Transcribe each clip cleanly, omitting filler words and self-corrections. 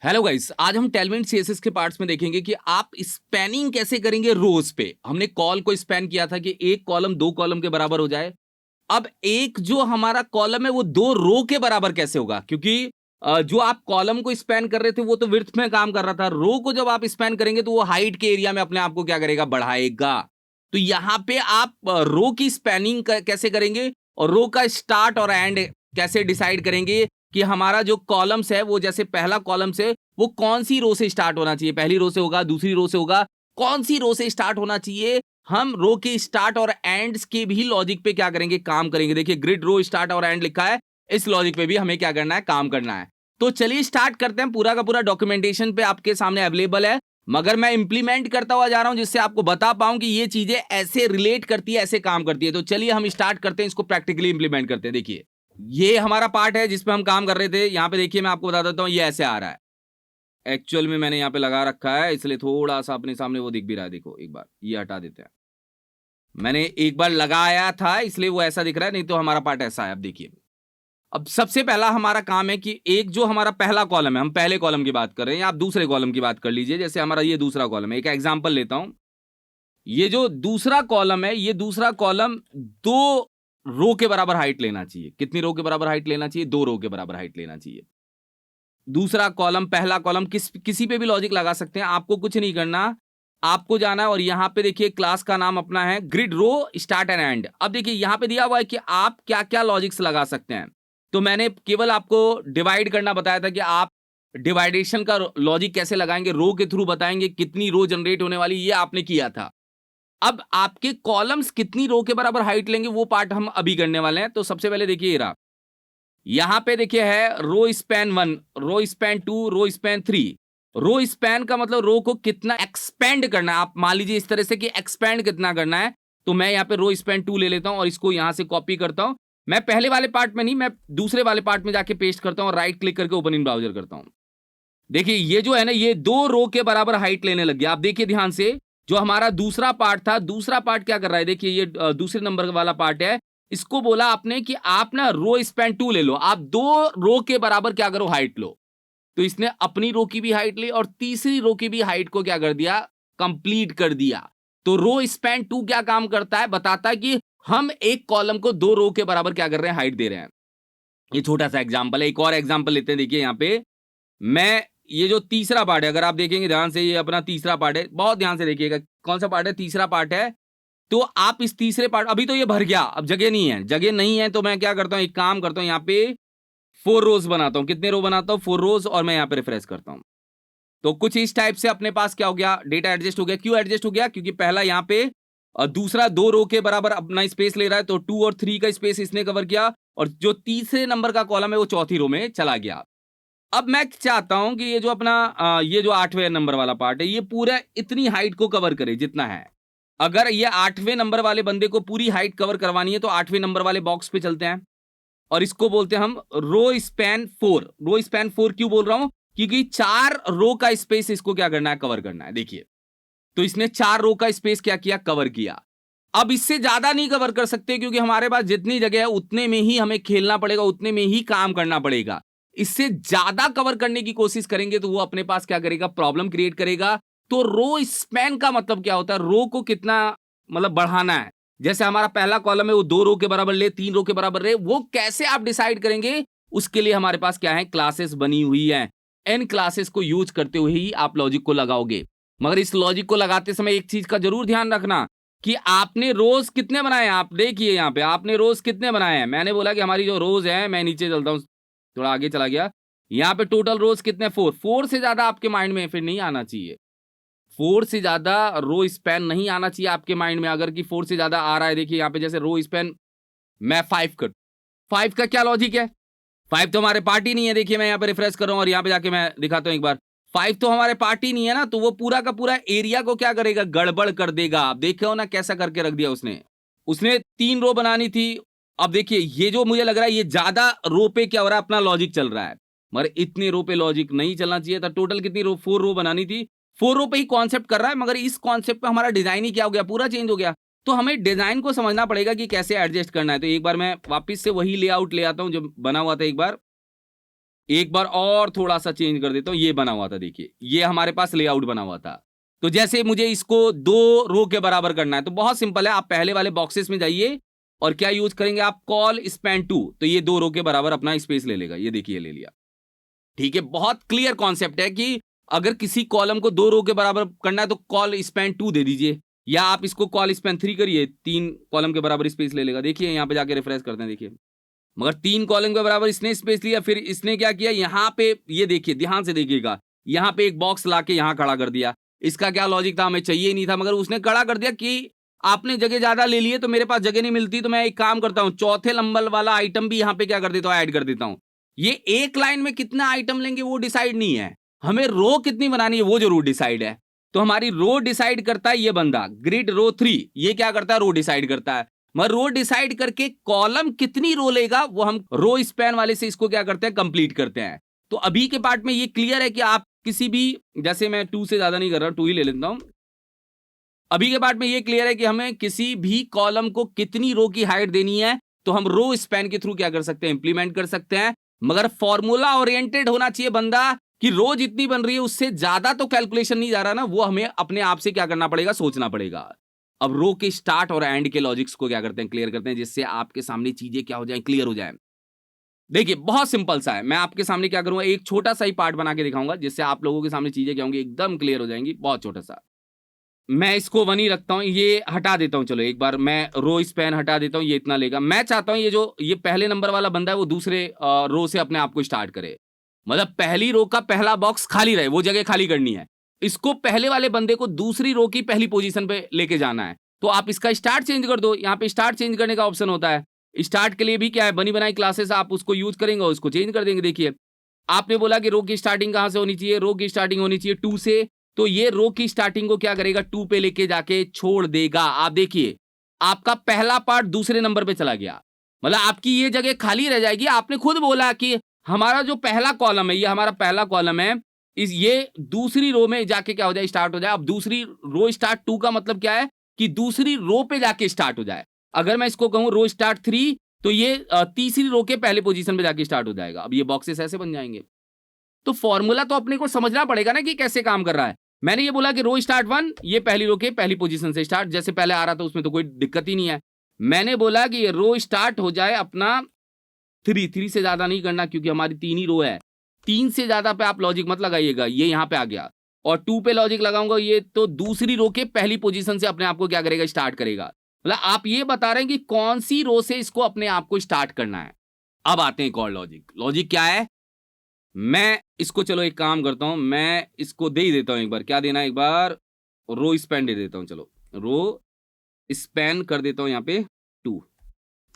Hello guys, आज हम टेलमेंट CSS के पार्ट्स में देखेंगे कि आप स्पैनिंग कैसे करेंगे रोज पे। हमने कॉल को स्पैन किया था कि एक कॉलम दो कॉलम के बराबर हो जाए। अब एक जो हमारा कॉलम है वो दो रो के बराबर कैसे होगा, क्योंकि जो आप कॉलम को स्पैन कर रहे थे वो तो विड्थ में काम कर रहा था। रो को जब आप स्पैन करेंगे तो वो हाइट के एरिया में अपने आप को क्या करेगा, बढ़ाएगा। तो यहां पे आप रो की स्पैनिंग कैसे करेंगे और रो का स्टार्ट और एंड कैसे डिसाइड करेंगे कि हमारा जो कॉलम्स है वो, जैसे पहला कॉलम्स है वो कौन सी रो से स्टार्ट होना चाहिए, पहली रो से होगा, दूसरी रो से होगा, कौन सी रो से स्टार्ट होना चाहिए। हम रो के स्टार्ट और एंड्स के भी लॉजिक पे क्या करेंगे, काम करेंगे। देखिए ग्रिड रो स्टार्ट और एंड लिखा है, इस लॉजिक पे भी हमें क्या करना है, काम करना है। तो चलिए स्टार्ट करते हैं। पूरा का पूरा डॉक्यूमेंटेशन पे आपके सामने अवेलेबल है, मगर मैं इंप्लीमेंट करता हुआ जा रहा हूं जिससे आपको बता पाऊं कि ये चीजें ऐसे रिलेट करती है, ऐसे काम करती है। तो चलिए हम स्टार्ट करते हैं, इसको प्रैक्टिकली इंप्लीमेंट करते हैं। देखिए ये हमारा पार्ट है जिसपे हम काम कर रहे थे। यहां पे देखिए मैं आपको बता देता हूं, ये ऐसे आ रहा है। एक्चुअल में मैंने यहाँ पे लगा रखा है इसलिए थोड़ा सा अपने सामने वो दिख भी रहा है। देखो एक बार ये हटा देते हैं, मैंने एक बार लगाया था इसलिए वो ऐसा दिख रहा है, नहीं तो हमारा पार्ट ऐसा है। अब देखिए, अब सबसे पहला हमारा काम है कि एक जो हमारा पहला कॉलम है, हम पहले कॉलम की बात कर रहे हैं या आप दूसरे कॉलम की बात कर लीजिए। जैसे हमारा ये दूसरा कॉलम है, एक एग्जांपल लेता हूं। ये जो दूसरा कॉलम है, ये दूसरा कॉलम दो रो के बराबर हाइट लेना चाहिए। कितनी रो के बराबर हाइट लेना चाहिए? दो रो के बराबर हाइट लेना चाहिए। दूसरा कॉलम, पहला कॉलम, किसी पे भी लॉजिक लगा सकते हैं, आपको कुछ नहीं करना। आपको जाना है और यहां पे देखिए क्लास का नाम अपना है grid row start and end. अब देखिए यहां पे दिया हुआ है कि आप क्या क्या लॉजिक्स लगा सकते हैं। तो मैंने केवल आपको डिवाइड करना बताया था कि आप डिवाइडेशन का लॉजिक कैसे लगाएंगे, रो के थ्रू बताएंगे कितनी रो जनरेट होने वाली, ये आपने किया था। अब आपके कॉलम्स कितनी रो के बराबर हाइट लेंगे वो पार्ट हम अभी करने वाले हैं। तो सबसे पहले देखिए ये रहा, यहां पे देखिए है row span 1, row span 2, row span 3। Row span का मतलब रो को कितना एक्सपेंड करना है। आप मान लीजिए इस तरह से कि एक्सपेंड कितना करना है। तो मैं यहां पे रो स्पैन 2 ले लेता हूं और इसको यहां से कॉपी करता हूं। मैं पहले वाले पार्ट में नहीं, मैं दूसरे वाले पार्ट में जाके पेस्ट करता हूं और राइट क्लिक करके ओपन इन ब्राउजर करता हूं। देखिए ये जो है ना, ये दो रो के बराबर हाइट लेने लग गया। आप देखिए ध्यान से, जो हमारा दूसरा पार्ट था, दूसरा पार्ट क्या कर रहा है, देखिए ये दूसरे नंबर वाला पार्ट है। इसको बोला आपने कि आप ना रो स्पैन 2 ले लो, आप दो रो के बराबर क्या करो, हाइट लो। तो इसने अपनी रो की भी हाइट ली और तीसरी रो की भी हाइट को क्या कर दिया, कंप्लीट कर दिया। तो रो स्पैन 2 क्या काम करता है, बताता है कि हम एक कॉलम को दो रो के बराबर क्या कर रहे हैं, हाइट दे रहे हैं। ये छोटा सा एग्जांपल है। एक और एग्जांपल लेते हैं। देखिए यहाँ पे मैं, ये जो तीसरा पार्ट है, अगर आप देखेंगे ध्यान से, ये अपना तीसरा पार्ट है। बहुत ध्यान से देखिएगा कौन सा पार्ट है, तीसरा पार्ट है। तो आप इस तीसरे पार्ट, अभी तो ये भर गया, अब जगह नहीं है, जगह नहीं है तो मैं क्या करता हूं, एक काम करता हूं, यहाँ पे 4 रोज बनाता हूं। कितने रो बनाता हूं, 4 रोज, और मैं यहाँ पे रिफ्रेश करता हूं। तो कुछ इस टाइप से अपने पास क्या हो गया, डेटा एडजस्ट हो गया। क्यों एडजस्ट हो गया, क्योंकि पहला यहाँ पे दूसरा दो रो के बराबर अपना स्पेस ले रहा है, तो 2 और 3 का स्पेस इसने कवर किया, और जो तीसरे नंबर का कॉलम है वो चौथी रो में चला गया। अब मैं चाहता हूं कि ये जो अपना ये जो 8वें नंबर वाला पार्ट है, ये पूरा इतनी हाइट को कवर करे जितना है। अगर ये 8वें नंबर वाले बंदे को पूरी हाइट कवर करवानी है तो 8वें नंबर वाले बॉक्स पे चलते हैं और इसको बोलते हैं हम रो स्पैन 4। रो स्पैन 4 क्यों बोल रहा हूं, क्योंकि 4 रो का स्पेस इसको क्या करना है, कवर करना है। देखिए तो इसने 4 रो का स्पेस क्या किया, कवर किया। अब इससे ज्यादा नहीं कवर कर सकते क्योंकि हमारे पास जितनी जगह है उतने में ही हमें खेलना पड़ेगा, उतने में ही काम करना पड़ेगा। इससे ज्यादा कवर करने की कोशिश करेंगे तो वो अपने पास क्या करेगा, प्रॉब्लम क्रिएट करेगा। तो रो स्पैन का मतलब क्या होता है, रो को कितना मतलब बढ़ाना है। जैसे हमारा पहला कॉलम है वो 2 रो के बराबर ले, 3 रो के बराबर रहे, वो कैसे आप डिसाइड करेंगे, उसके लिए हमारे पास क्या है, क्लासेस बनी हुई है। इन क्लासेस को यूज करते हुए ही आप लॉजिक को लगाओगे। मगर इस लॉजिक को लगाते समय एक चीज का जरूर ध्यान रखना कि आपने रोज कितने बनाए हैं। आप देखिए यहाँ पे आपने रोज कितने बनाए हैं। मैंने बोला कि हमारी जो रोज है, मैं नीचे चलता हूँ, थोड़ा आगे चला गया। यहाँ पे टोटल रोज कितने, 4 से ज्यादा आपके माइंड में फिर नहीं आना चाहिए। 4 से ज्यादा रो स्पैन नहीं आना चाहिए आपके माइंड में। अगर कि 4 से ज्यादा आ रहा है, देखिए यहाँ पे जैसे रो स्पैन मैं 5 कर, 5 का क्या लॉजिक है, 5 तो हमारे पार्ट ही नहीं है। देखिए मैं यहाँ पे रिफ्रेश कर रहा हूँ और यहाँ पे जाके मैं दिखाता हूँ एक बार, 5 तो हमारे पार्ट ही नहीं है ना, तो वो पूरा का पूरा एरिया को क्या करेगा, गड़बड़ कर देगा। आप देखे हो ना कैसा करके रख दिया उसने। उसने 3 रो बनानी थी। अब देखिए ये जो मुझे लग रहा है ये ज्यादा रो पे क्या हो रहा है, अपना लॉजिक चल रहा है, मगर इतने रो पे लॉजिक नहीं चलना चाहिए था। टोटल कितनी रो, 4 रो बनानी थी। 4 रो पे ही कॉन्सेप्ट कर रहा है, मगर इस कॉन्सेप्ट पे हमारा डिजाइन ही क्या हो गया, पूरा चेंज हो गया। तो हमें डिजाइन को समझना पड़ेगा कि कैसे एडजस्ट करना है। तो एक बार मैं वापस से वही लेआउट ले आता हूं जो बना हुआ था एक बार। एक बार और थोड़ा सा चेंज कर देता हूं, ये बना हुआ था, देखिए ये हमारे पास लेआउट बना हुआ था। तो जैसे मुझे इसको 2 रो के बराबर करना है, तो बहुत सिंपल है, आप पहले वाले बॉक्सेस में जाइए और क्या यूज करेंगे आप, कॉल स्पैन 2, तो ये 2 रो के बराबर अपना स्पेस ले लेगा, ये देखिए ले लिया। ठीक है, बहुत क्लियर कॉन्सेप्ट है कि अगर किसी कॉलम को 2 रो के बराबर करना है तो कॉल स्पैन 2 दे दीजिए, या आप इसको कॉल स्पैन 3 करिए, 3 कॉलम के बराबर स्पेस ले लेगा। देखिए यहां पे जाके रिफ्रेश करते हैं, देखिए मगर 3 कॉलम के बराबर इसने स्पेस लिया, फिर इसने क्या किया, यहां पे ये देखिए ध्यान से देखिएगा, यहां पे एक बॉक्स लाके यहां खड़ा कर दिया। इसका क्या लॉजिक था, हमें चाहिए ही नहीं था, मगर उसने खड़ा कर दिया कि आपने जगह ज्यादा ले लिए तो मेरे पास जगह नहीं मिलती, तो मैं एक काम करता हूं, चौथे नंबर वाला आइटम भी यहां पे क्या कर देता हूं, ऐड कर देता हूं। ये एक लाइन में कितना आइटम लेंगे वो डिसाइड नहीं है, हमें रो कितनी बनानी है वो जरूर डिसाइड है। तो हमारी रो डिसाइड करता है ये बंदा, ग्रिड रो 3, ये क्या करता है, रो डिसाइड करता है। मगर रो डिसाइड करके कॉलम कितनी रो लेगा वो हम रो स्पैन वाले से इसको क्या करते हैं, कंप्लीट करते हैं। तो अभी के पार्ट में ये क्लियर है कि आप किसी भी, जैसे मैं 2 से ज्यादा नहीं कर रहा, 2 ही ले लेता हूं। अभी के पार्ट में ये क्लियर है कि हमें किसी भी कॉलम को कितनी रो की हाइट देनी है, तो हम रो स्पैन के थ्रू क्या कर सकते हैं, इंप्लीमेंट कर सकते हैं। मगर फॉर्मूला ओरिएंटेड होना चाहिए बंदा, कि रो जितनी बन रही है उससे ज्यादा तो कैलकुलेशन नहीं जा रहा ना, वो हमें अपने आप से क्या करना पड़ेगा, सोचना पड़ेगा। अब रो के स्टार्ट और एंड के लॉजिक्स को क्या करते हैं, क्लियर करते हैं, जिससे आपके सामने चीजें क्या हो जाए, क्लियर हो जाए। देखिए बहुत सिंपल सा है, मैं आपके सामने क्या करूंगा, एक छोटा सा ही पार्ट बना के दिखाऊंगा, जिससे आप लोगों के सामने चीजें क्या होंगी, एकदम क्लियर हो जाएंगी। बहुत छोटा सा, मैं इसको 1 ही रखता हूं, ये हटा देता हूं, चलो एक बार मैं रो स्पैन हटा देता हूं, ये इतना लेगा। मैं चाहता हूं ये पहले नंबर वाला बंदा है वो दूसरे रो से अपने आप को स्टार्ट करे, मतलब पहली रो का पहला बॉक्स खाली रहे, वो जगह खाली करनी है। इसको पहले वाले बंदे को दूसरी रो की पहली पोजीशन पे लेके जाना है, तो आप इसका स्टार्ट चेंज कर दो। यहाँ पे स्टार्ट चेंज करने का ऑप्शन होता है, स्टार्ट के लिए भी क्या है, बनी बनाई क्लासेस आप उसको यूज करेंगे और उसको चेंज कर देंगे। देखिए आपने बोला कि रो की स्टार्टिंग कहां से होनी चाहिए, रो की स्टार्टिंग होनी चाहिए 2 से, तो ये रो की स्टार्टिंग को क्या करेगा, 2 पे लेके जाके छोड़ देगा। आप देखिए आपका पहला पार्ट दूसरे नंबर पे चला गया, मतलब आपकी ये जगह खाली रह जाएगी। आपने खुद बोला कि हमारा जो पहला कॉलम है, ये हमारा पहला कॉलम है, इस ये दूसरी रो में जाके क्या हो जाए, स्टार्ट हो जाए। अब दूसरी रो स्टार्ट 2 का मतलब क्या है, कि दूसरी रो पे जाके स्टार्ट हो जाए। अगर मैं इसको कहूं रो स्टार्ट 3, तो ये तीसरी रो के पहले पोजीशन पे जाके स्टार्ट हो जाएगा। अब ये बॉक्सेस ऐसे बन जाएंगे। तो फॉर्मूला तो अपने को समझना पड़ेगा ना कि कैसे काम कर रहा है। मैंने ये बोला कि रो स्टार्ट 1, ये पहली रो के पहली पोजीशन से स्टार्ट, जैसे पहले आ रहा था उसमें तो कोई दिक्कत ही नहीं है। मैंने बोला कि ये रो स्टार्ट हो जाए अपना 3 से ज्यादा नहीं करना, क्योंकि हमारी 3 ही रो है। 3 से ज्यादा पे आप लॉजिक मत लगाइएगा, ये यहां पे आ गया। और 2 पे लॉजिक लगाऊंगा, ये तो दूसरी रो के पहली पोजीशन से अपने आप को क्या करेगा, स्टार्ट करेगा। मतलब आप ये बता रहे हैं कि कौन सी रो से इसको अपने आप को स्टार्ट करना है। अब आते हैं एक और लॉजिक। लॉजिक क्या है, मैं इसको, चलो एक काम करता हूं, मैं इसको दे ही देता हूं एक बार। क्या देना है, एक बार रो स्पैन दे देता हूं। चलो रो स्पैन कर देता हूं यहाँ पे 2,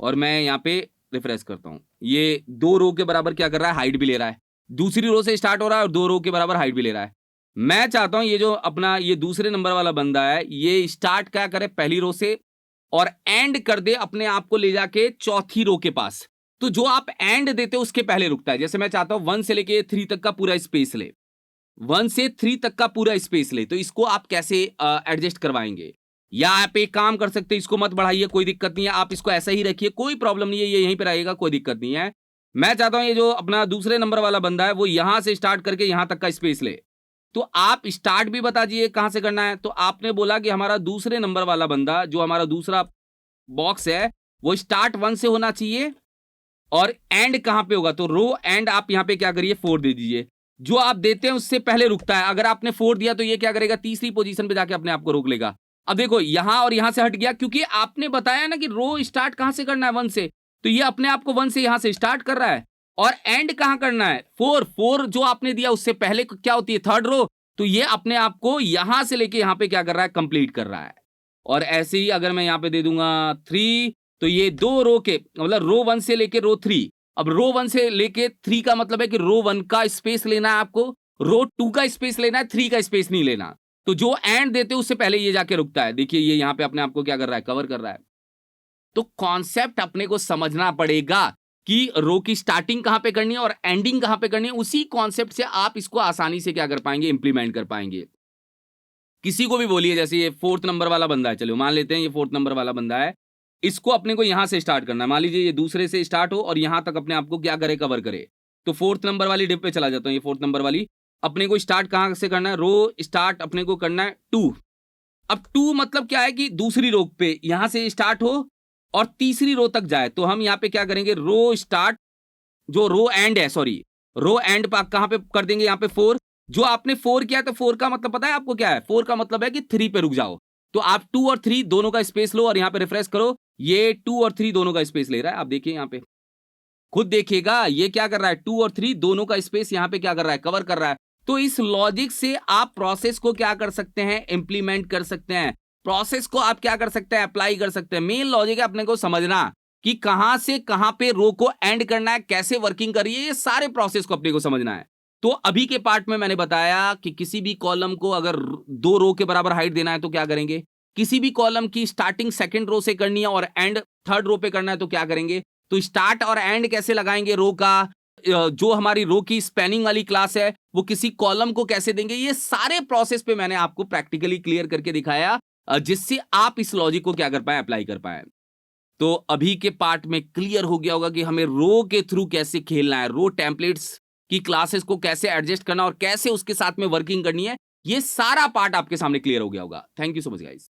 और मैं यहाँ पे रिफ्रेश करता हूं। ये 2 रो के बराबर क्या कर रहा है, हाइट भी ले रहा है। दूसरी रो से स्टार्ट हो रहा है और 2 रो के बराबर हाइट भी ले रहा है। मैं चाहता हूं ये जो अपना ये दूसरे नंबर वाला बंदा है, ये स्टार्ट क्या करे पहली रो से, और एंड कर दे अपने आप को ले जाके चौथी रो के पास। तो जो आप एंड देते हो उसके पहले रुकता है। जैसे मैं चाहता हूं 1 से लेके 3 तक का पूरा स्पेस ले, 1 से 3 तक का पूरा स्पेस ले, तो इसको आप कैसे एडजस्ट करवाएंगे। या आप एक काम कर सकते हैं, इसको मत बढ़ाइए, कोई दिक्कत नहीं है, आप इसको ऐसा ही रखिए, कोई प्रॉब्लम नहीं है, ये यहीं पे रहेगा, कोई दिक्कत नहीं है। मैं चाहता हूं ये जो अपना दूसरे नंबर वाला बंदा है वो यहां से स्टार्ट करके यहां तक का स्पेस ले। तो आप स्टार्ट भी बता दीजिए कहां से करना है। तो आपने बोला कि हमारा दूसरे नंबर वाला बंदा, जो हमारा दूसरा बॉक्स है, वो स्टार्ट 1 से होना चाहिए, और एंड कहां पे होगा, तो रो एंड आप यहां पे क्या करिए 4 दे दीजिए। जो आप देते हैं उससे पहले रुकता है। अगर आपने 4 दिया तो ये क्या करेगा, तीसरी पोजीशन पे जाके अपने आप को रोक लेगा। अब देखो यहां और यहां से हट गया, क्योंकि आपने बताया ना कि रो स्टार्ट कहां से करना है, 1 से, तो ये अपने आप को 1 से यहां से स्टार्ट कर रहा है। और एंड कहां करना है, 4 जो आपने दिया उससे पहले क्या होती है, थर्ड रो, तो ये अपने आप को यहां से लेके यहां पे क्या कर रहा है, कंप्लीट कर रहा है। और ऐसे ही अगर मैं यहां पे दे दूंगा 3, तो ये 2 रो के, मतलब रो 1 से लेके रो 3। अब रो 1 से लेके 3 का मतलब है कि रो 1 का स्पेस लेना है आपको, रो 2 का स्पेस लेना है, 3 का स्पेस नहीं लेना। तो जो एंड देते उससे पहले ये जाके रुकता है। देखिए ये यहां पे अपने आप को क्या कर रहा है, कवर कर रहा है। तो कॉन्सेप्ट अपने को समझना पड़ेगा कि रो की स्टार्टिंग कहां पे करनी है और एंडिंग कहां पे करनी है। उसी कॉन्सेप्ट से आप इसको आसानी से क्या कर पाएंगे, इंप्लीमेंट कर पाएंगे। किसी को भी बोलिए, जैसे ये 4th नंबर वाला बंदा है, चलो मान लेते हैं ये 4th नंबर वाला बंदा है, इसको अपने को यहां से स्टार्ट करना है। मान लीजिए ये दूसरे से स्टार्ट हो और यहां तक अपने आप को क्या करे, कवर करे। तो 4th नंबर वाली डिप पे चला जाता हूं, ये 4th नंबर वाली। अपने को स्टार्ट कहां से करना है, रो स्टार्ट अपने को करना है 2। अब 2 मतलब क्या है कि दूसरी रो पे यहां से स्टार्ट हो और तीसरी रो तक जाए, तो हम यहां पे क्या करेंगे, रो स्टार्ट, जो रो एंड है, सॉरी रो एंड पर कहां पे कर देंगे, यहां पे 4। जो आपने 4 किया तो 4 का मतलब पता है आपको क्या है, 4 का मतलब है कि 3 पे रुक जाओ। तो आप 2 और 3 दोनों का स्पेस लो और यहां पे रिफ्रेश करो, ये 2 और 3 दोनों का स्पेस ले रहा है। आप देखिए यहां पे खुद देखिएगा ये क्या कर रहा है, 2 और 3 दोनों का स्पेस यहां पे क्या कर रहा है, कवर कर रहा है। तो इस लॉजिक से आप प्रोसेस को क्या कर सकते हैं, इंप्लीमेंट कर सकते हैं। प्रोसेस को आप क्या कर सकते हैं, अप्लाई कर सकते हैं। मेन लॉजिक है अपने को समझना कि कहां से कहां पे रो को एंड करना है, कैसे वर्किंग कर रही है, ये सारे प्रोसेस को अपने को समझना है। तो अभी के पार्ट में मैंने बताया कि किसी भी कॉलम को अगर 2 रो के बराबर हाइट देना है तो क्या करेंगे, किसी भी कॉलम की स्टार्टिंग सेकंड रो से करनी है और एंड थर्ड रो पे करना है तो क्या करेंगे। तो स्टार्ट और एंड कैसे लगाएंगे रो का, जो हमारी रो की स्पैनिंग वाली क्लास है वो किसी कॉलम को कैसे देंगे, ये सारे प्रोसेस पे मैंने आपको प्रैक्टिकली क्लियर करके दिखाया, जिससे आप इस लॉजिक को क्या कर पाए, अप्लाई कर पाए। तो अभी के पार्ट में क्लियर हो गया होगा कि हमें रो के थ्रू कैसे खेलना है, रो टेम्पलेट्स की क्लासेस को कैसे एडजस्ट करना और कैसे उसके साथ में वर्किंग करनी है, ये सारा पार्ट आपके सामने क्लियर हो गया होगा। Thank you so much guys.